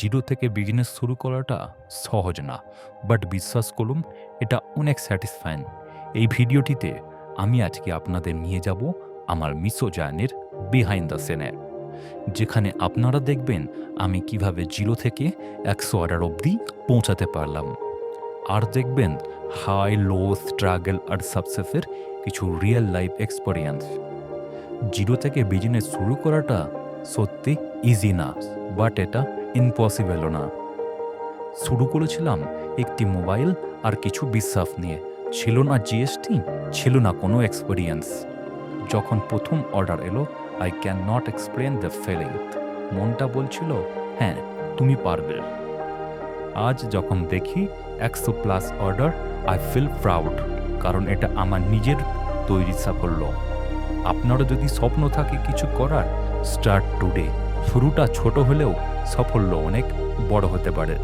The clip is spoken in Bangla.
জিরো থেকে বিজনেস শুরু করাটা সহজ না, বাট বিশ্বাস করুন এটা অনেক স্যাটিসফাইং। এই ভিডিওটিতে আমি আজকে আপনাদের নিয়ে যাব আমার মিশো জার্নির বিহাইন্ড দ্য সিনে, যেখানে আপনারা দেখবেন আমি কিভাবে জিরো থেকে 100 অর্ডার অবধি পৌঁছাতে পারলাম, আর দেখবেন হাই লো স্ট্রাগল আর সাকসেসের কিছু রিয়েল লাইফ এক্সপেরিয়েন্স। জিরো থেকে বিজনেস শুরু করাটা সত্যি ইজি না, বাট এটা ইম্পসিবলও না। শুরু করেছিলাম একটি মোবাইল আর কিছু বিশ্বাস নিয়ে। ছিল না জিএসটি, ছিল না কোনো এক্সপেরিয়েন্স। যখন প্রথম অর্ডার এলো, I cannot explain the feeling. মনটা বলছিল হ্যাঁ তুমি পারবে। আজ যখন দেখি 100+ অর্ডার, আই ফিল প্রাউড, কারণ এটা আমার নিজের তৈরি সাফল্য। আপনারও যদি স্বপ্ন থাকে কিছু করার, স্টার্ট টুডে। শুরুটা ছোট হলেও সাফল্য অনেক বড় হতে পারে।